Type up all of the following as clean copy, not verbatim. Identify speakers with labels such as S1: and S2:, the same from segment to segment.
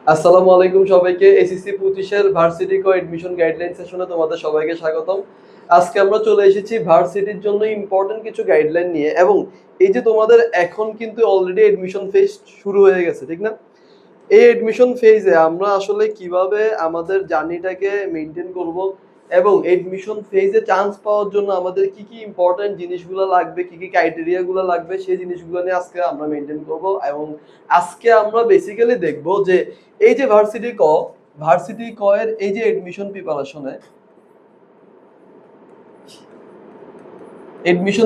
S1: আসসালামু আলাইকুম সবাইকে। এসএসসি 25 এর ভার্সিটি কো এডমিশন গাইডলাইন সেশনে তোমাদের সবাইকে স্বাগতম। আজকে আমরা চলে এসেছি ভার্সিটির জন্য ইম্পর্টেন্ট কিছু গাইডলাইন নিয়ে, এবং এই যে তোমাদের এখন কিন্তু অলরেডি এডমিশন ফেজ শুরু হয়ে গেছে, ঠিক না? এই এডমিশন ফেজে আমরা আসলে কিভাবে আমাদের জার্নিটাকে মেনটেন করব, এবং এডমিশন ফেজে চান্স পাওয়ার জন্য আমাদের কি কি ইম্পর্টেন্ট জিনিসগুলো লাগবে, কি কি ক্রাইটেরিয়াগুলো লাগবে, সেই জিনিসগুলো নিয়ে আজকে আমরা মেনটেন করব। এবং আজকে আমরা বেসিক্যালি দেখব যে এই যে ভার্সিটি ক এর এই যে এডমিশন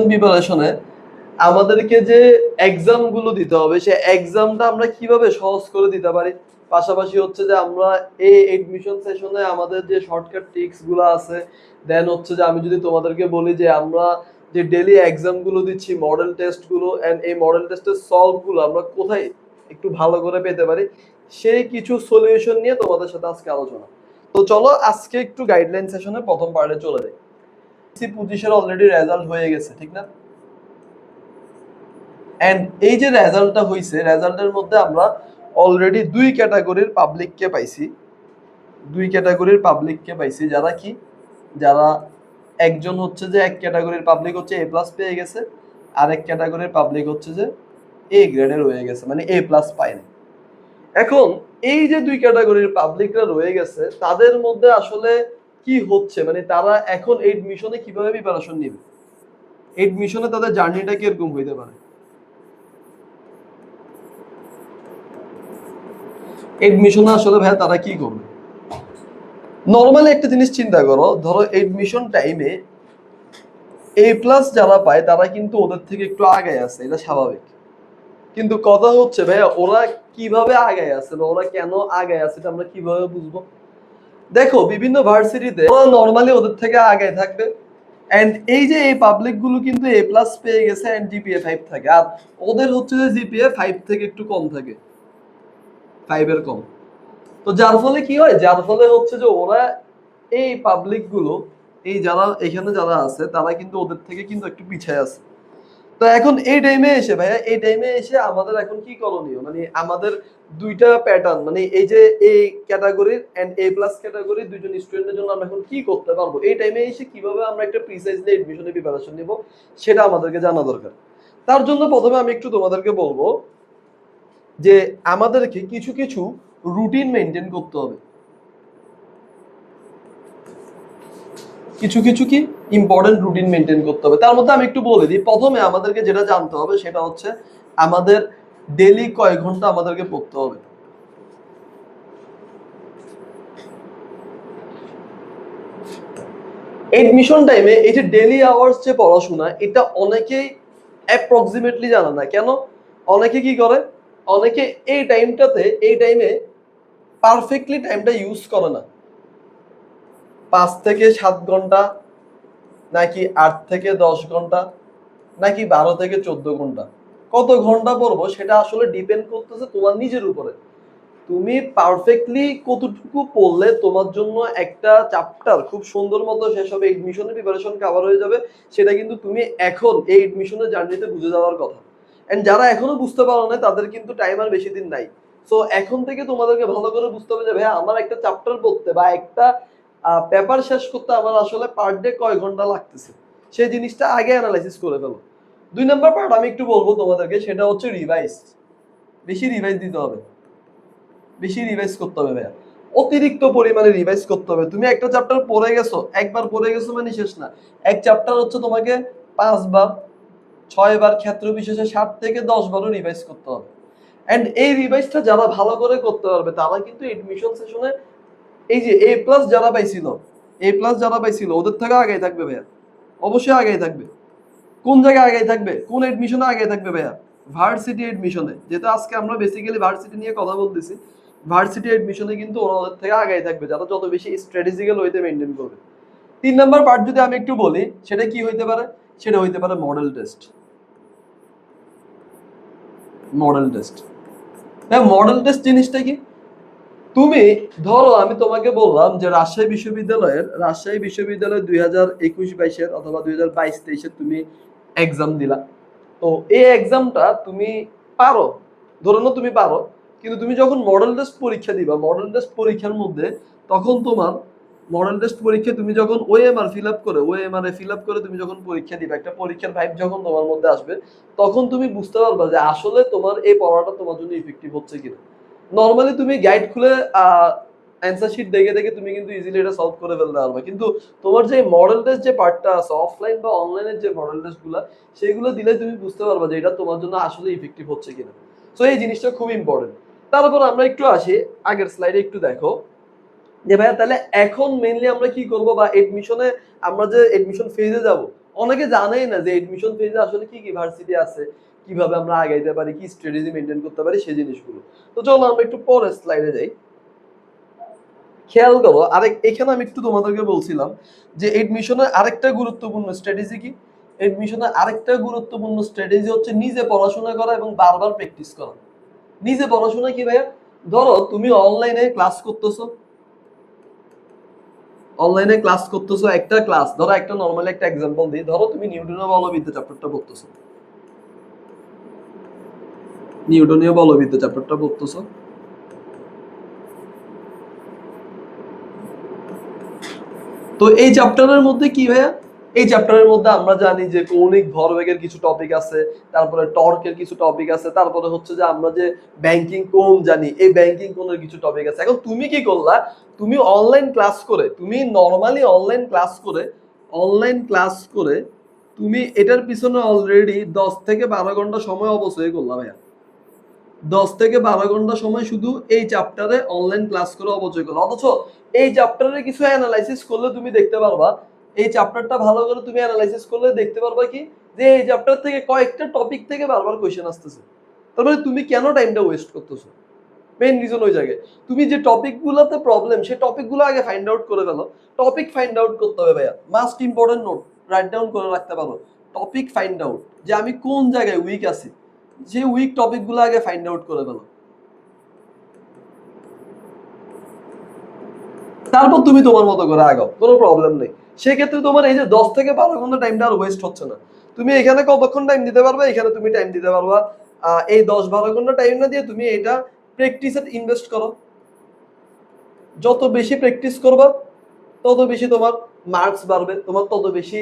S1: প্রিপারেশনে আমাদেরকে যে এক্সাম গুলো দিতে হবে, সে এক্সামটা আমরা কিভাবে সহজ করে দিতে পারি। পাশাপাশি হচ্ছে যে আমরা এই এডমিশন সেশনে আমাদের যে শর্টকাট ট্রিক্স গুলো আছে, দেন হচ্ছে যে আমি যদি তোমাদেরকে বলি যে আমরা যে ডেইলি এক্সাম গুলো দিচ্ছি, মডেল টেস্ট গুলো, এন্ড এই মডেল টেস্টের সলভ গুলো আমরা কোথায় একটু ভালো করে পেতে পারি, সেই কিছু সলিউশন নিয়ে তোমাদের সাথে আজকে আলোচনা। তো চলো আজকে একটু গাইডলাইন সেশনের প্রথম পার্টে চলে যাই। 25 এর অলরেডি রেজাল্ট হয়ে গেছে, ঠিক না? এন্ড এই যে রেজাল্টটা হইছে, রেজাল্টের মধ্যে আমরা অলরেডি দুই ক্যাটাগরির পাবলিককে পাইছি, যারা কি, যারা একজন হচ্ছে যে এক ক্যাটাগরির পাবলিক হচ্ছে এ প্লাস পেয়ে গেছে, আরেক ক্যাটাগরির পাবলিক হচ্ছে যে এ গ্রেডের হয়ে গেছে, মানে এ প্লাস পায়নি। এখন এই যে দুই ক্যাটাগরির পাবলিকরা রয়ে গেছে, তাদের মধ্যে আসলে কি হচ্ছে, মানে তারা এখন এডমিশনে কিভাবে প্রিপারেশন নেবে, এডমিশনে তাদের জার্নিটা কিরকম হইতে পারে। এডমিশনে আসলে ভাইয়া তারা কি করবে? নর্মালি একটা জিনিস চিন্তা করো, ধরো এডমিশন টাইমে এ প্লাস যারা পায় তারা কিন্তু ওদের থেকে একটু আগায় আছে, এটা স্বাভাবিক। কিন্তু কথা হচ্ছে ভাইয়া, ওরা কিভাবে আগায় আছে বা ওরা কেন আগায় আছে, এটা আমরা কিভাবে বুঝবো? দেখো, বিভিন্ন ভার্সিটিতে ওরা নর্মালি ওদের থেকে আগায় থাকবে, এন্ড এই যে এই পাবলিক গুলো কিন্তু এ প্লাস পেয়ে গেছে এন্ড জিপিএ 5 থাকে, আর ওদের হচ্ছে যে জিপিএ 5 থেকে একটু কম থাকে, 5 এর কম। তো যার ফলে কি হয়, যার ফলে হচ্ছে যে ওরা এই পাবলিক গুলো, এই যারা এখানে যারা আছে, তারা কিন্তু ওদের থেকে কিন্তু একটু পিছিয়ে আছে। তো এখন এই টাইমে এসে ভাইয়া, এই টাইমে এসে আমাদের এখন কি করণীয়, মানে আমাদের দুইটা প্যাটার্ন, মানে এই যে এই ক্যাটাগরির এন্ড এ প্লাস ক্যাটাগরির দুইজন স্টুডেন্টের জন্য আমরা এখন কি করতে পারবো, এই টাইমে এসে কিভাবে আমরা একটা প্রিসাইজলি এডমিশনের প্রিপারেশন নিব, সেটা আমাদেরকে জানা দরকার। তার জন্য প্রথমে আমি একটু তোমাদেরকে বলবো যে আমাদেরকে কিছু কিছু রুটিন মেনটেন করতে হবে। কিছু কিছু কি ইম্পর্টেন্ট রুটিন মেনটেন করতে হবে। তার মধ্যে আমি একটু বলে দিই, প্রথমে আমাদেরকে যেটা জানতে হবে সেটা হচ্ছে আমাদের ডেইলি কয় ঘন্টা আমাদেরকে পড়তে হবে। এডমিশন টাইমে এই যে ডেইলি আওয়ার্স যে পড়াশোনা, এটা অনেকেই অ্যাপ্রক্সিমেটলি জানে না। কেন? অনেকে কি করে, অনেকে এই টাইমে পারফেক্টলি টাইমটা ইউজ করে না। 5 থেকে 7 ঘন্টা, নাকি 8 থেকে 10 ঘন্টা, নাকি 12 থেকে 14 ঘন্টা, কত ঘন্টা পড়বো সেটা আসলে ডিপেন্ড করতেছে তোমার নিজের উপরে। তুমি পারফেক্টলি কতটুকু পড়লে তোমার জন্য একটা চ্যাপ্টার খুব সুন্দর মতো শেষ হবে, এডমিশনের প্রিপারেশন কভার হয়ে যাবে, সেটা কিন্তু তুমি এখন এই এডমিশনের জার্নিতে বুঝে যাওয়ার কথা। এন্ড যারা এখনো বুঝতে পারো না, তাদের কিন্তু টাইম আর বেশি দিন নাই। সো এখন থেকে তোমাদেরকে ভালো করে বুঝতে হবে যে ভাইয়া, আমার একটা চ্যাপ্টার পড়তে বা একটা পেপার শেষ করতে আমার আসলে পার ডে কয় ঘন্টা লাগতেছে, সেই জিনিসটা আগে অ্যানালাইসিস করে ফেলো। 2 নম্বর পার্ট আমি একটু বলবো তোমাদেরকে, সেটা হচ্ছে রিভাইজ। বেশি রিভাইজ দিতে হবে, বেশি রিভাইজ করতে হবে ভাইয়া, অতিরিক্ত পরিমাণে রিভাইজ করতে হবে। তুমি একটা চ্যাপ্টার পড়ে গেছো, একবার পড়ে গেছো মানে শেষ না। এক চ্যাপ্টার হচ্ছে তোমাকে 5 বার, 6 বার, ক্ষেত্র বিশেষে 7 থেকে 10 বারও রিভাইজ করতে হবে। এন্ড এই রিভাইজটা যারা ভালো করে করতে পারবে, তারা কিন্তু এডমিশন সেশনে এই যে এ প্লাস যারা পাইছিল ওদের থেকে আগে থাকবে ভাইয়া, অবশ্যই আগে থাকবে। কোন জায়গায় আগে থাকবে, কোন এডমিশনে আগে থাকবে ভাইয়া? ভার্সিটি এডমিশনে। যেটা আজকে আমরা বেসিক্যালি ভার্সিটি নিয়ে কথা বলতেছি, ভার্সিটি এডমিশনে কিন্তু ওরা ওদের থেকে আগে থাকবে, যারা যত বেশি স্ট্র্যাটেজিক্যাল হইতে মেনটেন করবে। 3 নম্বর পার্ট যদি আমি একটু বলি, সেটা কি হইতে পারে? সেটা হইতে পারে মডেল টেস্ট। মডেল টেস্ট, হ্যাঁ, মডেল টেস্ট জিনিসটা কি? তুমি ধরো, আমি তোমাকে বললাম যে রাজশাহী বিশ্ববিদ্যালয় 2021-22 অথবা 2022-23 তুমি এক্সাম দিলা। তো এই এক্সামটা তুমি পারো, ধরে নাও তুমি পারো। কিন্তু তুমি যখন মডেল টেস্ট পরীক্ষা দিবা, মডেল টেস্ট পরীক্ষার মধ্যে তখন তোমার মডেল টেস্ট পরীক্ষা তুমি যখন ওএমআর ফিল আপ করে, ওএমআর এ ফিল আপ করে তুমি যখন পরীক্ষা দিবা, একটা পরীক্ষার ভাইব যখন তোমার মধ্যে আসবে, তখন তুমি বুঝতে পারবা যে আসলে তোমার এই পড়াটা তোমার জন্য ইফেক্টিভ হচ্ছে কিনা। নর্মালি তুমি গাইড খুলে অ্যান্সার শিট দেখে দেখে তুমি কিন্তু ইজিলি এটা সলভ করে ফেলতে পারবে, কিন্তু তোমার যে মডেল টেস্ট যে পার্টটা আছে অফলাইন বা অনলাইনের যে মডেল টেস্ট গুলা, সেগুলো দিলে তুমি বুঝতে পারবা যে এটা তোমার জন্য আসলে ইফেক্টিভ হচ্ছে কিনা। সো এই জিনিসটা খুব ইম্পর্টেন্ট। তারপর আমরা একটু আসি, আগের স্লাইডে একটু দেখো যে ভাইয়া তাহলে এখন মেইনলি আমরা কি করব, বা এডমিশনে আমরা যে এডমিশন ফেজে যাব, অনেকে জানেই না যে এডমিশন ফেজে আসলে কি কি ভার্সিটি আছে, কিভাবে আমরা আগাইতে পারি, কি স্ট্র্যাটেজি মেনটেন করতে পারি, সেই জিনিসগুলো। তো চলো আমরা একটু পরের স্লাইডে যাই। খেয়াল করো এখানে আমি একটু তোমাদেরকে বলছিলাম যে এডমিশনের আরেকটা গুরুত্বপূর্ণ স্ট্র্যাটেজি কি, এডমিশনের আরেকটা গুরুত্বপূর্ণ স্ট্র্যাটেজি হচ্ছে নিজে পড়াশোনা করা এবং বারবার প্র্যাকটিস করা। নিজে পড়াশোনা কি ভাইয়া, ধরো তুমি অনলাইনে ক্লাস করতেছো, অনলাইনে ক্লাস করতেছো একটা ক্লাস, ধরো একটা নরমালি একটা এক্সাম্পল দিই, ধরো তুমি নিউটনীয় বলবিদ্যা চ্যাপ্টারটা পড়তেছো, নিউটনীয় বলবিদ্যা চ্যাপ্টারটা পড়তেছো। তো এই চ্যাপ্টারের মধ্যে কি ভাইয়া, এই চ্যাপ্টারের মধ্যে আমরা জানি যে কৌণিক ভরবেগের কিছু টপিক আছে, তারপরে টর্কের কিছু টপিক আছে, তারপরে হচ্ছে যে আমরা যে ব্যাংকিং কোণ জানি, এই ব্যাংকিং কোণের কিছু টপিক আছে। এখন তুমি কি করলা, তুমি অনলাইন ক্লাস করে, তুমি নরমালি অনলাইন ক্লাস করে, অনলাইন ক্লাস করে তুমি এটার পিছনে অলরেডি 10 থেকে 12 ঘন্টা সময় অপচয় করলা ভাইয়া। 10 থেকে 12 ঘন্টা সময় শুধু এই চ্যাপ্টারে অনলাইন ক্লাস করে অপচয় করলো, অথচ এই চ্যাপ্টারে কিছু অ্যানালাইসিস করলে তুমি দেখতে পারবা, এই চ্যাপ্টারটা ভালো করে তুমি অ্যানালাইসিস করলে দেখতে পারবা কি যে এই চ্যাপ্টার থেকে কয়েকটা টপিক থেকে বারবার কোয়েশ্চেন আসতেছে। তার মানে তুমি কেন টাইমটা ওয়েস্ট করতেছো? মেইন রিজন ওই জায়গায়, তুমি যে টপিকগুলোতে প্রবলেম, সেই টপিকগুলো আগে ফাইন্ড আউট করে ফেলো। টপিক ফাইন্ড আউট করতে হবে ভাইয়া, must important note write down করে রাখতে পারো। টপিক ফাইন্ড আউট, যে আমি কোন জায়গায় উইক আছি, যে উইক টপিকগুলো আগে ফাইন্ড আউট করে ফেলো, তারপর তুমি তোমার মতো করে আগাও, কোনো প্রবলেম নেই। সেক্ষেত্রে তোমার এই যে 10 থেকে 12 ঘন্টা টাইমটা আর ওয়েস্ট হচ্ছে না। তুমি এখানে কতক্ষণ টাইম দিতে পারবে, এখানে তুমি টাইম দিতে পারবা এই 10-12 ঘন্টা টাইম না দিয়ে তুমি এটা প্র্যাকটিসে ইনভেস্ট করো। যত বেশি প্র্যাকটিস করবা তত বেশি তোমার মার্কস বাড়বে, তোমার তত বেশি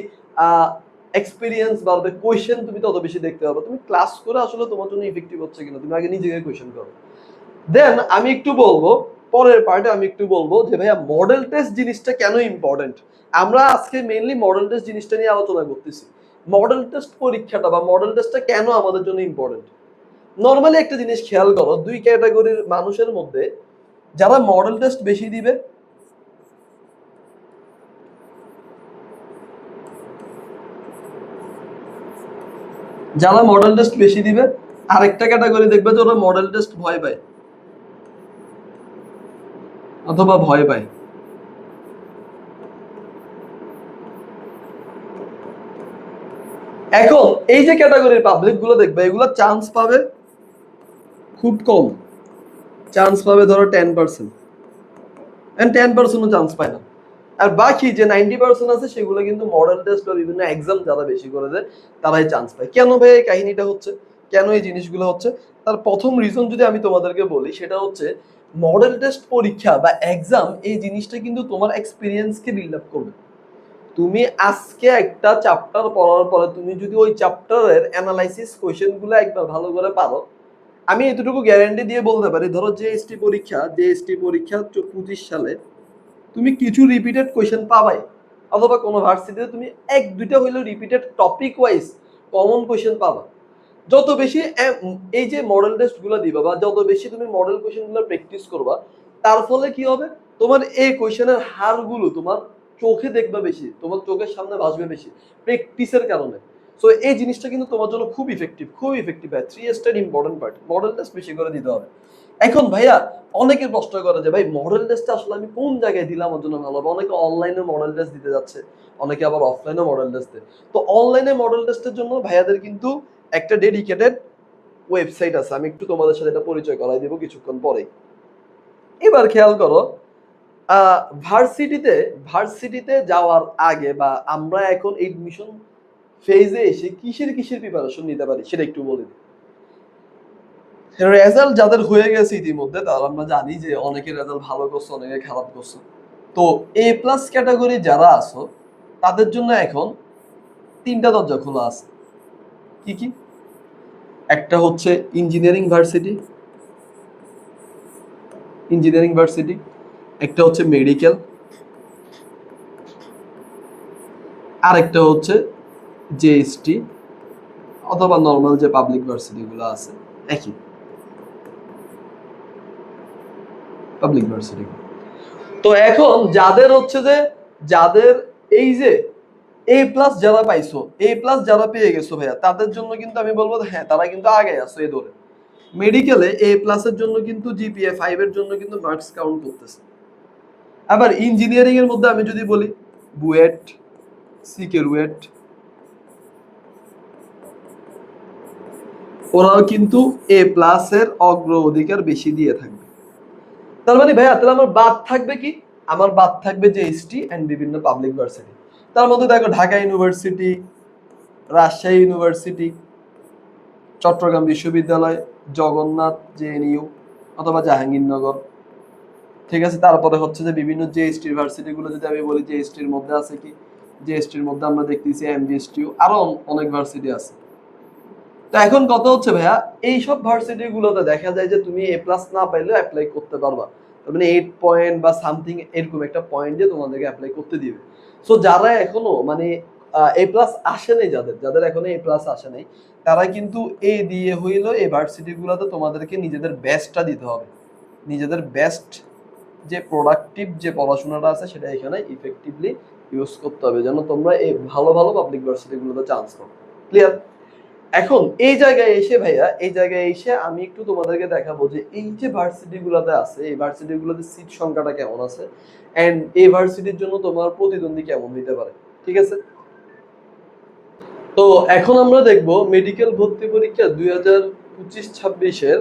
S1: এক্সপিরিয়েন্স বাড়বে, কোয়েশ্চেন তুমি তত বেশি দেখতে পারবে। তুমি ক্লাস করে আসলে তোমার জন্য ইফেক্টিভ হচ্ছে কিনা তুমি আগে নিজেকে কোয়েশ্চেন করো। দেন আমি একটু বলবো, পরের পার্টে আমি একটু বলবো যে ভাইয়া মডেল টেস্ট জিনিসটা কেন ইম্পর্টেন্ট। আমরা আজকে মেইনলি মডেল টেস্ট জিনিসটা নিয়ে আলোচনা করতেছি। মডেল টেস্ট পরীক্ষাটা বা মডেল টেস্টটা কেন আমাদের জন্য ইম্পর্টেন্ট। নর্মালি একটা জিনিস খেয়াল করো, দুই ক্যাটাগরির মানুষের মধ্যে যারা মডেল টেস্ট বেশি দিবে, যারা মডেল টেস্ট বেশি দিবে, আরেকটা ক্যাটাগরি দেখবে যে ওরা মডেল টেস্ট ভয় পায় অথবা ভয় পায়। এখন এই যে ক্যাটাগরির পাবলিক গুলো দেখবে, এগুলো চান্স পাবে খুব কম, চান্স পাবে ধরো 10%, এন্ড 10%ও চান্স পায় না। আর বাকি যে 90% আছে সেগুলো কিন্তু মডেল টেস্ট বা বিভিন্ন এক্সাম যারা বেশি করে দেয় তারাই চান্স পায়। কেন ভাই এই কাহিনীটা হচ্ছে, কেন এই জিনিসগুলো হচ্ছে, তার প্রথম রিজন যদি আমি তোমাদেরকে বলি সেটা হচ্ছে মডেল টেস্ট পরীক্ষা বা এক্সাম এই জিনিসটা কিন্তু তোমার এক্সপিরিয়েন্সকে বিল্ড আপ করবে। তুমি আজকে একটা চ্যাপ্টার পড়ার পরে তুমি যদি ওই চ্যাপ্টারের অ্যানালাইসিস কোয়েশ্চেনগুলো একবার ভালো করে পারো, আমি এতটুকু গ্যারান্টি দিয়ে বলতে পারি, ধরো জিএসটি পরীক্ষা, জিএসটি পরীক্ষা 25 সালে তুমি কিছু রিপিটেড কোয়েশ্চেন পাবাই, অথবা কোনো ভার্সিটিতে তুমি 1-2টা হইলেও repeated topic wise common question পাবা। যত বেশি এই যে মডেল টেস্ট গুলো দিবা বা যত বেশি তুমি মডেল কোয়েশ্চেন গুলো প্র্যাকটিস করবা, তার ফলে কি হবে, তোমার এই কোয়েশ্চেনের হারগুলো তোমার চোখে দেখবে বেশি, তোমার চোখের সামনে ভাসবে বেশি প্র্যাকটিসের কারণে। সো এই জিনিসটা কিন্তু তোমার জন্য খুব ইফেক্টিভ, খুব ইফেক্টিভ হয়। 3 step important part, model test বেশি করে দিতে হবে। এখন ভাইয়া অনেকের প্রশ্ন করে যে ভাই মডেল টেস্টটা আসলে আমি কোন জায়গায় দিলে আমার জন্য ভালো হবে। অনেকে অনলাইনে মডেল টেস্ট দিতে যাচ্ছে, অনেকে আবার অফলাইনে মডেল টেস্ট দেয়। তো অনলাইনে মডেল টেস্টের জন্য ভাইয়াদের কিন্তু একটা ডেডিকেটেড ওয়েবসাইট আছে, আমি একটু তোমাদের সাথে এটা পরিচয় করাই দিব কিছুক্ষণ পরেই। এবার খেয়াল করো, ভার্সিটিতে ভার্সিটিতে যাওয়ার আগে বা আমরা এখন এডমিশন ফেজে এসে কিসের কিসের প্রিপারেশন নিতে পারি সেটা একটু বলে দিই। রেজাল্ট যাদের হয়ে গেছে ইতিমধ্যে, তারা আমরা জানি যে অনেকে রেজাল্ট ভালো করছে, অনেকে খারাপ করছে। তো এ প্লাস ক্যাটাগরি যারা আছো তাদের জন্য এখন 3টা দরজা খোলা আছে। কি কি? একটা হচ্ছে ইঞ্জিনিয়ারিং ভার্সিটি, একটা হচ্ছে মেডিকেল, আর একটা হচ্ছে জেএসটি অথবা নর্মাল যে পাবলিক ভার্সিটি গুলো আছে, একই পাবলিক ভার্সিটি। তো এখন যাদের হচ্ছে যে যাদের এই যে এ প্লাস যারা পাইছো, এ প্লাস যারা পেয়ে গেছো ভাইয়া, তাদের জন্য কিন্তু আমি বলবো হ্যাঁ তারা কিন্তু আগে আছো এই দৌড়ে। মেডিকেলে এ প্লাসের জন্য কিন্তু জিপিএ 5 এর জন্য কিন্তু মার্কস কাউন্ট করতেছে। আবার ইঞ্জিনিয়ারিং এর মধ্যে আমি যদি বলি বুয়েট, সিকে রুয়েট, ওরাও কিন্তু এ প্লাস এর অগ্রাধিকার বেশি দিয়ে থাকবে। তার মানে ভাইয়া তাহলে আমার বাদ থাকবে কি? আমার বাদ থাকবে যে এসটি এন্ড বিভিন্ন পাবলিক ভার্সিটি। তার মধ্যে দেখো ঢাকা ইউনিভার্সিটি, রাজশাহী ইউনিভার্সিটি, চট্টগ্রাম বিশ্ববিদ্যালয়, জগন্নাথ জেএনইউ অথবা জাহাঙ্গীরনগর, ঠিক আছে। তারপরে হচ্ছে যে বিভিন্ন জেএসটি ভার্সিটি গুলো যদি আমি বলি, জেএসটির মধ্যে আছে কি? জেএসটির মধ্যে আমরা দেখতেছি এমজিএসটিউ, আরো অনেক ভার্সিটি আছে। তো এখন কথা হচ্ছে ভাইয়া, এইসব ভার্সিটি গুলোতে দেখা যায় যে তুমি এ প্লাস না পাইলেও অ্যাপ্লাই করতে পারবা। তার মানে 8 পয়েন্ট বা সামথিং এরকম একটা পয়েন্ট দিয়ে তোমাদেরকে অ্যাপ্লাই করতে দিবে। সো যারা এখনো মানে এ প্লাস আসে নাই, যাদের এখনো এ প্লাস আসে নাই, তারা কিন্তু এ দিয়ে হইলো এই ভার্সিটি গুলোতে তোমাদেরকে নিজেদের বেস্টটা দিতে হবে। নিজেদের বেস্ট যে প্রোডাক্টিভ যে পড়াশোনাটা আছে সেটা এখানে ইফেক্টিভলি ইউজ করতে হবে, যেন তোমরা এই ভালো ভালো পাবলিক ভার্সিটি গুলোতে চান্স পাও। ক্লিয়ার? এখন এই জায়গায় এসে ভাইয়া, এই জায়গায় এসে আমি একটু তোমাদেরকে দেখাবো যে এই যে ভার্সিটি গুলোতে আছে, এই ভার্সিটি গুলোতে সিট সংখ্যাটা কেমন আছে এন্ড এই ভার্সিটির জন্য তোমার প্রতিদ্বন্দ্বী কেমন হইতে পারে। ঠিক আছে? তো এখন আমরা দেখব মেডিকেল ভর্তি পরীক্ষা 2025-26-এর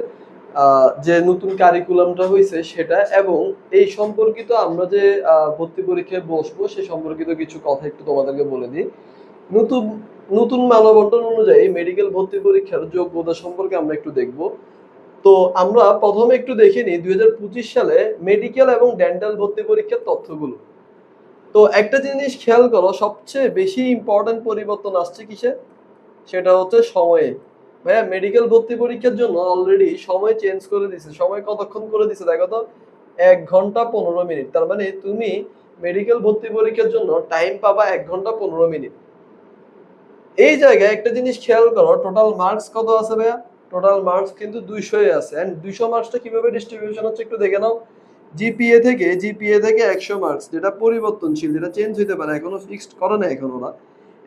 S1: যে নতুন কারিকুলামটা হয়েছে সেটা, এবং এই সম্পর্কিত আমরা যে ভর্তি পরীক্ষায় বসবো সে সম্পর্কিত কিছু কথা একটু তোমাদেরকে বলে দিই। নতুন নতুন মানবন্টন অনুযায়ী মেডিকেল ভর্তি পরীক্ষার যোগ্যতা সম্পর্কে আমরা একটু দেখব। তো আমরা প্রথমে একটু দেখে নিই 2025 সালে মেডিকেল এবং ডেন্টাল ভর্তি পরীক্ষার তথ্যগুলো। তো একটা জিনিস খেয়াল করো, সবচেয়ে বেশি ইম্পর্টেন্ট পরিবর্তন আসছে কিসে? সেটা হচ্ছে সময়ে। ভাইয়া মেডিকেল ভর্তি পরীক্ষার জন্য অলরেডি সময় চেঞ্জ করে দিছে। সময় কতক্ষণ করে দিছে দেখো তো? 1 ঘন্টা 15 মিনিট। তার মানে তুমি মেডিকেল ভর্তি পরীক্ষার জন্য টাইম পাবা 1 ঘন্টা 15 মিনিট। এই জায়গায় একটা জিনিস খেয়াল করো, টোটাল মার্কস কত আছে ভাইয়া? টোটাল মার্কস কিন্তু 200 আছে। এন্ড 200 মার্কসটা কিভাবে ডিস্ট্রিবিউশন হচ্ছে একটু দেখে নাও। জিপিএ থেকে 100 মার্কস, যেটা পরিবর্তনশীল, যেটা চেঞ্জ হইতে পারে, এখনো ফিক্সড করে না এখন ওরা।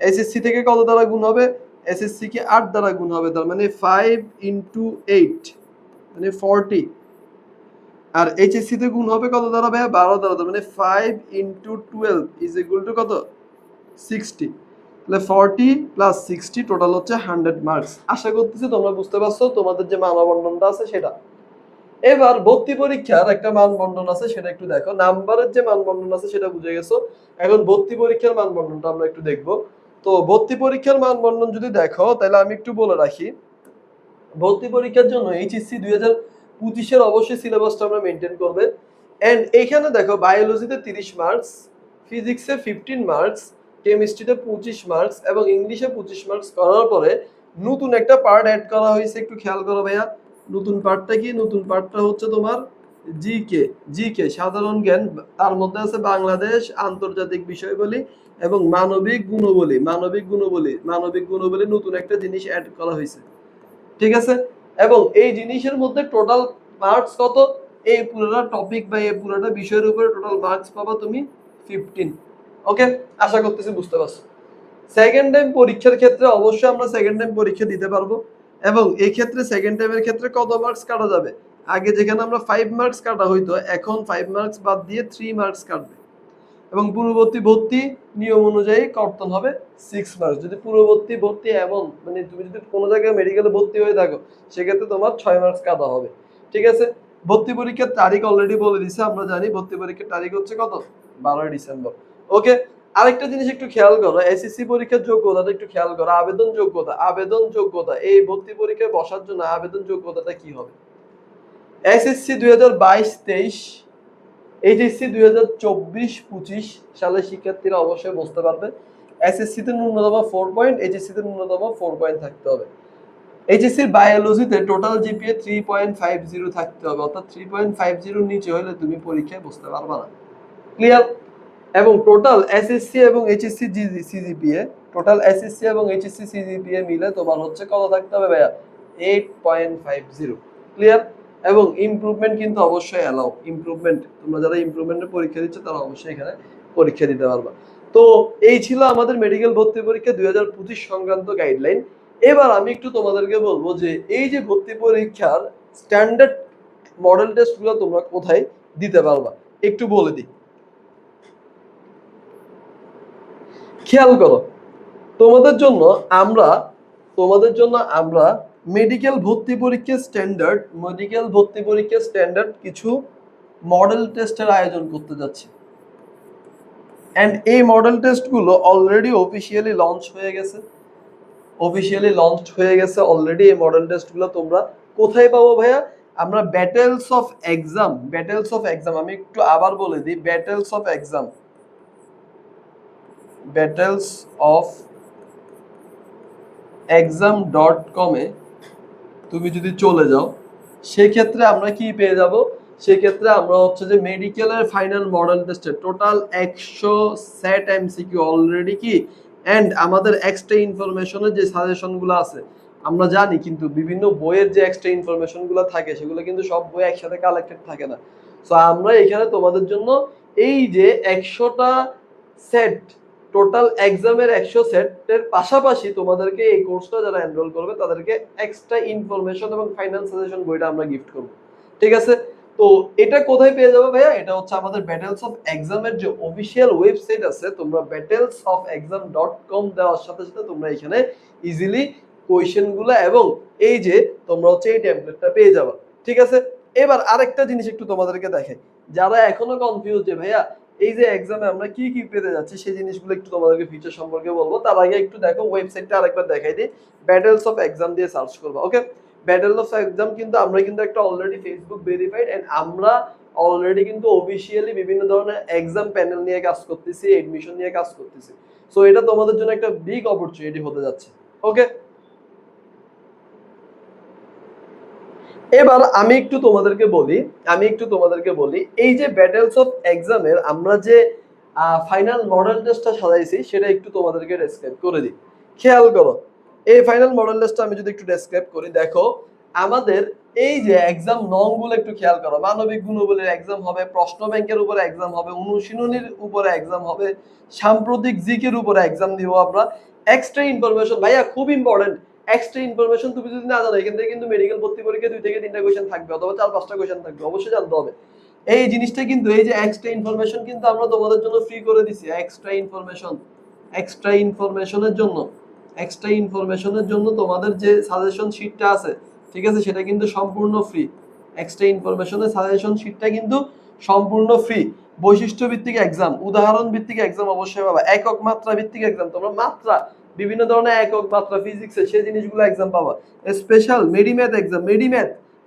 S1: এসএসসি থেকে কত দ্বারা গুণ হবে? এসএসসি কে 8 দ্বারা গুণ হবে, তার মানে 5 ইনটু 8 মানে 40। আর এইচএসসি তে গুণ হবে কত দ্বারা ভাইয়া? 12 দ্বারা, তার মানে 5 ইনটু 12 ইজ ইকুয়াল টু কত? 60। তাহলে 40 প্লাস 60 টোটাল হচ্ছে 100 মার্কস। আশা করতেছি তোমরা বুঝতে পারছো তোমাদের যে মানবন্ধনটা আছে সেটা। এবার ভর্তি পরীক্ষার একটা মানবন্ধন আছে, সেটা একটু দেখো। নাম্বারের যে মানবন্ধন আছে সেটা বুঝে গেছো, এখন ভর্তি পরীক্ষার মানবন্ধনটা আমরা একটু দেখবো। তো ভর্তি পরীক্ষার মানবন্ধন যদি দেখো, তাহলে আমি একটু বলে রাখি, ভর্তি পরীক্ষার জন্য এইচএসসি 2025-এর অবশ্যই সিলেবাসটা আমরা মেনটেন করবে। এন্ড এইখানে দেখো বায়োলজিতে 30 মার্কস, ফিজিক্সে 15 মার্কস, কেমিস্ট্রিতে 25 মার্কস এবং ইংলিশে 25 মার্কস করার পরে নতুন একটা পার্ট অ্যাড করা হয়েছে, একটু খেয়াল করো ভাইয়া। নতুন পার্টটা কি? নতুন পার্টটা হচ্ছে তোমার জিকে। জিকে সাধারণ জ্ঞান, তার মধ্যে আছে বাংলাদেশ, আন্তর্জাতিক বিষয়বলী এবং মানবিক গুণাবলী নতুন একটা জিনিস অ্যাড করা হয়েছে। ঠিক আছে? এবং এই জিনিসের মধ্যে টোটাল মার্কস কত? এই পুরোটা টপিক বা এই পুরোটা বিষয়ের উপরে টোটাল মার্কস পাবা তুমি 15। ওকে, আশা করতেছি বুঝতে পারছো। সেকেন্ড টাইম পরীক্ষার ক্ষেত্রে অবশ্যই আমরা সেকেন্ড টাইম পরীক্ষা দিতে পারবো, এবং এই ক্ষেত্রে সেকেন্ড টাইমের ক্ষেত্রে কত মার্কস কাটা যাবে? আগে যেখানে আমরা 5 মার্কস কাটা হইতো, এখন 5 মার্কস বাদ দিয়ে 3 মার্কস কাটবে। এবং পূর্ববর্তী ভর্তি নিয়ম অনুযায়ী কর্তন হবে 6 মার্কস। যদি পূর্ববর্তী ভর্তি এমন মানে তুমি যদি কোনো জায়গায় মেডিকেলে ভর্তি হয়ে থাকো, সেক্ষেত্রে তোমার 6 মার্কস কাটা হবে। ঠিক আছে? ভর্তি পরীক্ষার তারিখ অলরেডি বলে দিছে, আমরা জানি ভর্তি পরীক্ষার তারিখ হচ্ছে কত? 12 ডিসেম্বর। ওকে, আরেকটা জিনিস একটু খেয়াল করো, এসএসসি পরীক্ষার যোগ্যতাটা একটু খেয়াল করো। আবেদন যোগ্যতা এই ভর্তি পরীক্ষায় বসার জন্য আবেদন যোগ্যতাটা কি হবে? এসএসসি 2022-23, এইচএসসি 2024-25 সালের শিক্ষার্থীরা অবশ্যই বুঝতে পারবে। এসএসসি তে ন্যূনতম 4 পয়েন্ট, এইচএসসি তে ন্যূনতম 4 পয়েন্ট থাকতে হবে। এইচএসসি বায়োলজিতে টোটাল জিপিএ 3.50 থাকতে হবে, অর্থাৎ 3.50 নিচে হলে তুমি পরীক্ষায় বসতে পারবে না। ক্লিয়ার? এবং টোটাল এসএসসি এবং এইচএসসি সিজিপিএ, টোটাল এসএসসি এবং এইচএসসি সিজিপিএ মিলে তোমার হচ্ছে কত থাকতে হবে ভাইয়া? 8.50। ক্লিয়ার? এবং ইমপ্রুভমেন্ট কিন্তু অবশ্যই অ্যালাউ। ইমপ্রুভমেন্ট, তোমরা যারা ইমপ্রুভমেন্টের পরীক্ষা দিচ্ছ তারা অবশ্যই এখানে পরীক্ষা দিতে পারবা। তো এই ছিল আমাদের মেডিকেল ভর্তি পরীক্ষা 2025 সংক্রান্ত গাইডলাইন। এবার আমি একটু তোমাদেরকে বলবো যে এই যে ভর্তি পরীক্ষার স্ট্যান্ডার্ড মডেল টেস্টগুলো তোমরা কোথায় দিতে পারবা একটু বলে দিই। খেয়াল করো, তোমাদের জন্য আমরা মেডিকেল ভর্তি পরীক্ষা স্ট্যান্ডার্ড কিছু মডেল টেস্টের আয়োজন করতে যাচ্ছি। এন্ড এই মডেল টেস্টগুলো অলরেডি অফিসিয়ালি লঞ্চ হয়ে গেছে। অলরেডি এই মডেল টেস্টগুলো তোমরা কোথায় পাবো ভাইয়া? আমরা ব্যাটেলস অফ এক্সাম, আমি একটু আবার বলে দিই, ব্যাটেলস অফ exam.com এ তুমি যদি চলে যাও, সেক্ষেত্রে আমরা কি পেয়ে যাব? সেক্ষেত্রে আমরা হচ্ছে যে মেডিকেলের ফাইনাল মডেল টেস্টের টোটাল 100 সেট এমসিকিউ অলরেডি কি, এন্ড আমাদের এক্সট্রা ইনফরমেশনের যে সাজেশনগুলো আছে, আমরা জানি কিন্তু বিভিন্ন বইয়ের যে এক্সট্রা ইনফরমেশনগুলো থাকে সেগুলো কিন্তু সব বই একসাথে কালেক্টেড থাকে না। সো আমরা এখানে তোমাদের জন্য এই যে 100টা সেট, টোটাল এক্সামের 100 সেটের পাশাপাশি তোমাদেরকে এই কোর্সটা যারা এনরোল করবে তাদেরকে এক্সট্রা ইনফরমেশন এবং ফাইনাল সাজেশন বইটা আমরা গিফট করব। ঠিক আছে? তো এটা কোথায় পেয়ে যাবে ভাইয়া? এটা হচ্ছে আমাদের ব্যাটেলস অফ এক্সামের যে অফিশিয়াল ওয়েবসাইট আছে, তোমরা battlesofexam.com দেওয়ার সাথে সাথে তোমরা এখানে ইজিলি কোয়েশ্চেনগুলো এবং এই যে তোমরা হচ্ছে এই টেমপ্লেটটা পেয়ে যাবে। ঠিক আছে? এবার আরেকটা জিনিস একটু তোমাদেরকে দেখাই, যারা এখনো কনফিউজ যে ভাইয়া এই যে এক্সামে আমরা কি কি পেতে যাচ্ছি সেই জিনিসগুলো একটু তোমাদেরকে ফিচার সম্পর্কে বলবো, তার আগে একটু দেখো ওয়েবসাইটটা আরেকবার দেখাই দিই। ব্যাটেলস অফ এক্সাম দিয়ে সার্চ করবা। ওকে, ব্যাটেল অফ এক্সাম কিন্তু আমরা কিন্তু একটা অলরেডি ফেসবুক ভেরিফাইড, এন্ড আমরা অলরেডি কিন্তু অফিসিয়ালি বিভিন্ন ধরনের এক্সাম প্যানেল নিয়ে কাজ করতেছি, এডমিশন নিয়ে কাজ করতেছি। সো এটা তোমাদের জন্য একটা বিগ অপরচুনিটি হতে যাচ্ছে। ওকে, এবার আমি একটু তোমাদেরকে বলি এই যে ব্যাটেলস অফ এক্সামের আমরা যে ফাইনাল মডেল টেস্টটা সাজাইছি সেটা একটু তোমাদেরকে ডেসক্রাইব করে দিই। খেয়াল করো, এই ফাইনাল মডেল টেস্টটা আমি যদি একটু ডেসক্রাইব করি, দেখো আমাদের এই যে এক্সাম নং গুলো একটু খেয়াল করো। মানবিক গুণাবলীর এক্সাম হবে, প্রশ্ন ব্যাংকের উপরে এক্সাম হবে, অনুশীলনীর উপরে এক্সাম হবে, সাম্প্রতিক জিকের উপরে এক্সাম দিব আমরা। এক্সট্রা ইনফরমেশন ভাইয়া খুব ইম্পর্টেন্ট, এক্সট্রা ইনফরমেশন তুমি যদি না জানো, এখান থেকে কিন্তু মেডিকেল ভর্তি পরীক্ষা 2 থেকে 3টা কোশ্চেন থাকবে অথবা 4-5টা কোশ্চেন থাকবে, অবশ্যই জানতে হবে এই জিনিসটা। কিন্তু এই যে এক্সট্রা ইনফরমেশন কিন্তু আমরা তোমাদের জন্য ফ্রি করে দিছি। এক্সট্রা ইনফরমেশনের জন্য তোমাদের যে সাজেশন শিটটা আছে, ঠিক আছে, সেটা কিন্তু সম্পূর্ণ ফ্রি। এক্সট্রা ইনফরমেশনের সাজেশন শিটটা কিন্তু সম্পূর্ণ ফ্রি। বৈশিষ্ট্য ভিত্তিক এক্সাম, উদাহরণ ভিত্তিক এক্সাম অবশ্যই পাবা, একক মাত্রা ভিত্তিক এক্সাম, তোমরা মাত্রা বিভিন্ন ধরনের একক মাত্রা ফিজিক্সের সেই জিনিসগুলো এক্সাম পাবা। স্পেশাল মেডিম্যাথ এক্সাম,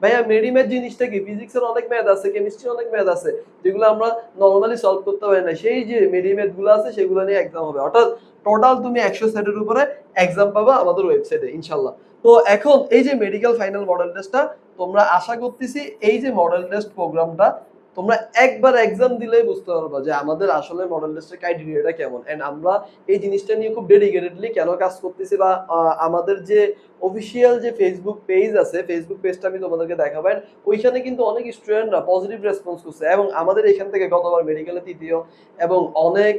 S1: ভাইয়া মেডিম্যাথ জিনিসটা কি? ফিজিক্সের অনেক ম্যাথ আছে, কেমিস্ট্রির অনেক ম্যাথ আছে যেগুলো আমরা নরমালি সলভ করতে পারি না, সেই যে মেডিম্যাথ গুলো আছে সেগুলো নিয়ে এক্সাম হবে। অর্থাৎ টোটাল তুমি 100 সেটের উপরে এক্সাম পাবা আমাদের ওয়েবসাইটে ইনশাআল্লাহ। তো এখন এই যে মেডিকেল ফাইনাল মডেল টেস্টটা, তোমরা আশা করতেছি এই যে মডেল টেস্ট প্রোগ্রামটা তোমরা একবার এক্সাম দিলেই বুঝতে পারবা যে আমাদের আসলে মডেল টেস্টের ক্রাইটেরিয়াটা কেমন, এন্ড আমরা এই জিনিসটা নিয়ে খুব ডেডিকেটেডলি কেন কাজ করতেছি, বা আমাদের যে অফিসিয়াল যে ফেসবুক পেজ আছে, ফেসবুক পেজটা আমি তোমাদেরকে দেখাবেন, ওইখানে কিন্তু অনেক স্টুডেন্টরা পজিটিভ রেসপন্স করছে, এবং আমাদের এখান থেকে গতবার মেডিকেলে 3য় এবং অনেক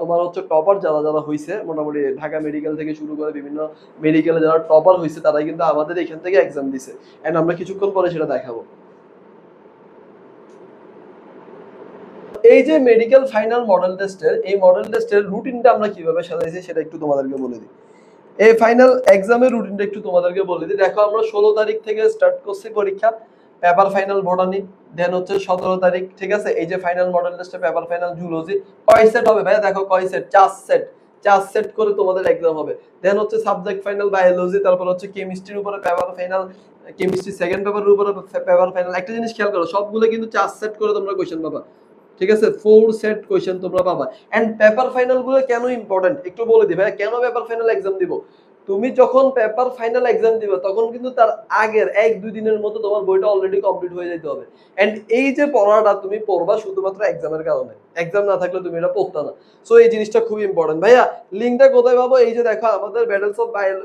S1: তোমার হচ্ছে টপার যারা যারা হয়েছে, মোটামুটি ঢাকা মেডিকেল থেকে শুরু করে বিভিন্ন মেডিকেলে যারা টপার হয়েছে তারা কিন্তু আমাদের এখান থেকে এক্সাম দিছে, এন্ড আমরা কিছুক্ষণ পরে সেটা দেখাবো। এই যে মেডিকেল ফাইনাল মডেল টেস্টের, এই মডেল টেস্টের রুটিনটা আমরা কিভাবে সাজাইছি সেটা একটু তোমাদেরকে বলে দিই। এই ফাইনাল এক্সামের রুটিনটা একটু তোমাদেরকে বলে দিই। দেখো আমরা 16 তারিখ থেকে স্টার্ট করছি পরীক্ষা, পেপার ফাইনাল বটানি, দেন হচ্ছে 17 তারিখ, ঠিক আছে। এই যে ফাইনাল মডেল টেস্টে পেপার ফাইনাল জুলজি, কয় সেট হবে ভাই দেখো, কয় সেট, 4 সেট, 4 সেট করে তোমাদের এক্সাম হবে। দেন হচ্ছে সাবজেক্ট ফাইনাল বায়োলজি, তারপর হচ্ছে কেমিস্ট্রির উপরে পেপার ফাইনাল, কেমিস্ট্রি সেকেন্ড পেপারের উপরে পেপার ফাইনাল। একটা জিনিস খেয়াল করো, সবগুলো কিন্তু 4 সেট করে তোমরা কোশ্চেন পাবা, ঠিক আছে, 4 সেট কোশ্চেন তোমরা পাবা। এন্ড পেপার ফাইনাল গুলো কেন ইম্পর্টেন্ট একটু বলে দিই ভাই, কেন পেপার ফাইনাল এক্সাম দিব। তুমি যখন পেপার ফাইনাল এক্সাম দিবে তখন কিন্তু তার আগের 1-2 দিনের মতো তোমার বইটা অলরেডি কমপ্লিট হয়ে যেতে হবে। এন্ড এই যে পড়াটা তুমি পড়বা শুধুমাত্র এক্সামের কারণে, এক্সাম না থাকলে তুমি এটা পড়তা না। সো এই জিনিসটা খুব ইম্পর্টেন্ট। ভাইয়া লিংকটা কোথায় পাবো? এই যে দেখো আমাদের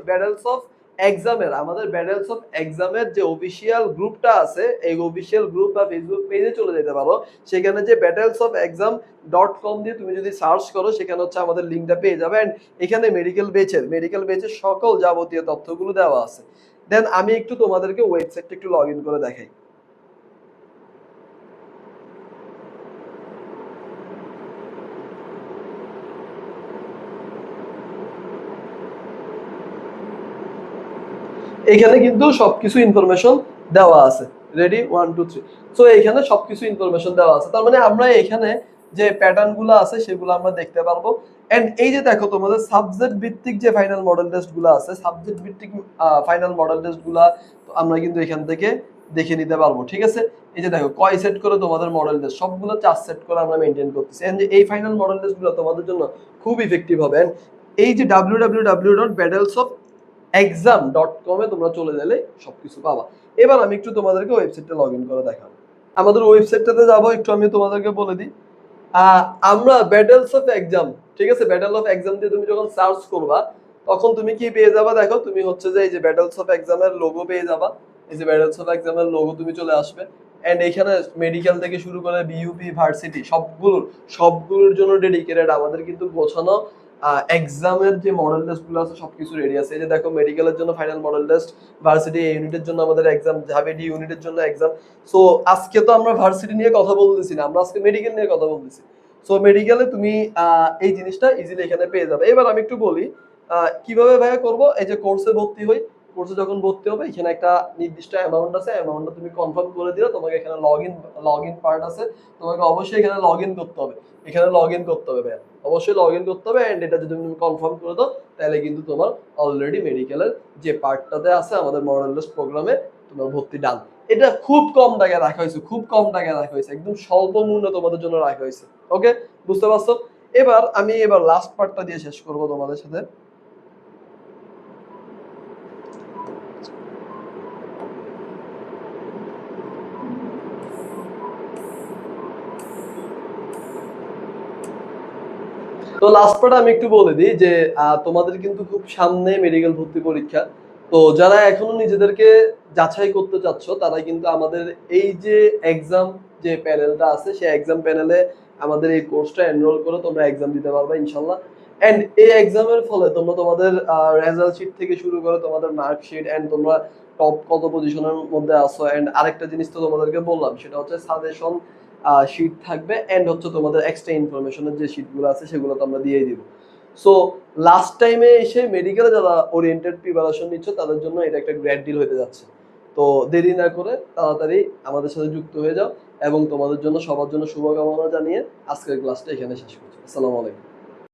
S1: ব্যাটেলস অফ এক্সামের, আমাদের ব্যাটেলস অফ এক্সামের যে অফিসিয়াল গ্রুপটা আছে, এই অফিসিয়াল গ্রুপ বা ফেসবুক পেজে চলে যেতে পারো। সেখানে যে battlesofexam.com দিয়ে তুমি যদি সার্চ করো, সেখানে হচ্ছে আমাদের লিংকটা পেয়ে যাবে। এন্ড এখানে মেডিকেল বেচের সকল যাবতীয় তথ্যগুলো দেওয়া আছে। দেন আমি একটু তোমাদেরকে ওয়েবসাইটটা একটু লগ ইন করে দেখাই। এখানে কিন্তু সবকিছু ইনফরমেশন দেওয়া আছে। রেডি 1 2 3। সো এখানে সবকিছু ইনফরমেশন দেওয়া আছে, তার মানে আমরা এখানে যে প্যাটার্ন গুলো আছে সেগুলো আমরা দেখতে পারবো। এন্ড এই যে দেখো তোমাদের সাবজেক্ট ভিত্তিক যে ফাইনাল মডেল টেস্ট গুলো আছে, সাবজেক্ট ভিত্তিক ফাইনাল মডেল টেস্ট গুলা আমরা কিন্তু এখান থেকে দেখে নিতে পারবো, ঠিক আছে। এই যে দেখো কয় সেট করে তোমাদের মডেল টেস্ট, সবগুলো 4 সেট করে আমরা মেইনটেইন করতেছি। এন্ড এই ফাইনাল মডেল টেস্ট গুলো তোমাদের জন্য খুব ইফেক্টিভ হবে। এন্ড এই যে www.battlesofexam.com এ তোমরা চলে গেলে সবকিছু পাবা। এবার আমি একটু তোমাদেরকে ওয়েবসাইটটা লগ ইন করে দেখাবো। আমাদের ওয়েবসাইটটাতে যাবো, একটু আমি তোমাদেরকে বলে দিই। আমরা ব্যাটেলস অফ এক্সাম, ঠিক আছে, ব্যাটেল অফ এক্সাম দিয়ে তুমি যখন সার্চ করবা তখন তুমি কি পেয়ে যাবা দেখো, তুমি হচ্ছে যে এই যে ব্যাটেলস অফ এক্সামের লোগো পেয়ে যাবা। এই যে ব্যাটেলস অফ এক্সামের লোগো তুমি চলে আসবে। এন্ড এখানে মেডিকেল থেকে শুরু করে বিইউপি, ভার্সিটি সবগুলোর জন্য ডেডিকেটেড আমাদের কিন্তু গোছানো এক্সামের যে মডেল টেস্ট গুলো আছে সবকিছু রেডি আছে। এই যে দেখো মেডিকেলের জন্য ফাইনাল মডেল টেস্ট, ভার্সিটি এ ইউনিটের জন্য আমাদের এক্সাম যাবে, ডি ইউনিটের জন্য এক্সাম। সো আজকে তো আমরা ভার্সিটি নিয়ে কথা বলতেছি না, আমরা আজকে মেডিকেল নিয়ে কথা বলতেছি। সো মেডিকেলে তুমি এই জিনিসটা ইজিলি এখানে পেয়ে যাবে। এবার আমি একটু বলি কিভাবে ভাইয়া করব। এই যে কোর্সে ভর্তি হই, কোর্সে যখন ভর্তি হবে এখানে একটা নির্দিষ্ট অ্যামাউন্ট আছে, অ্যামাউন্টটা তুমি কনফার্ম করে দিলে তোমাকে এখানে লগ ইন পার্ট আছে, তোমাকে অবশ্যই এখানে লগ ইন করতে হবে। এখানে লগ ইন করতে হবে ভাইয়া, অবশ্যই লগ ইন করতে হবে। এন্ড এটা যদি তুমি কনফার্ম করে দাও তাহলে কিন্তু তোমার অলরেডি মেডিকেলের যে পার্টটাতে আছে আমাদের মডেল টেস্ট প্রোগ্রামে তোমার ভর্তি ডান। এটা খুব কম টাকায় রাখা হয়েছে, খুব কম টাকায় রাখা হয়েছে, একদম স্বল্প মূল্যে তোমাদের জন্য রাখা হয়েছে। ওকে, বুঝতে পারছো? এবার লাস্ট পার্টটা দিয়ে শেষ করবো তোমাদের সাথে। তো লাস্ট পার্ট আমি একটু বলে দিই যে তোমাদের কিন্তু খুব সামনে মেডিকেল ভর্তি পরীক্ষা। তো যারা এখনো নিজেদেরকে যাচাই করতে চাচ্ছ তারা কিন্তু আমাদের এই যে এক্সাম যে প্যানেলটা আছে সেই এক্সাম প্যানেলে আমাদের এই কোর্সটা এনরোল করে তোমরা এক্সাম দিতে পারবে ইনশাল্লাহ। এন্ড এই এক্সামের ফলে তোমরা তোমাদের রেজাল্ট শিট থেকে শুরু করে তোমাদের মার্কশিট এন্ড তোমরা টপ কত পজিশনের মধ্যে আসো। এন্ড আরেকটা জিনিস তো তোমাদেরকে বললাম, সেটা হচ্ছে সাজেশন শিট থাকবে। এন্ড হচ্ছে তোমাদের এক্সট্রা ইনফরমেশনের যে শিটগুলো আছে সেগুলো তো আমরা দিয়ে দিব। সো লাস্ট টাইমে এসে মেডিকেলে যারা ওরিয়েন্টেড প্রিপারেশন নিচ্ছ তাদের জন্য এটা একটা গ্রেট ডিল হতে যাচ্ছে। তো দেরি না করে তাড়াতাড়ি আমাদের সাথে যুক্ত হয়ে যাও এবং তোমাদের জন্য সবার জন্য শুভকামনা জানিয়ে আজকের ক্লাসটা এখানে শেষ করছি। আসসালামু আলাইকুম।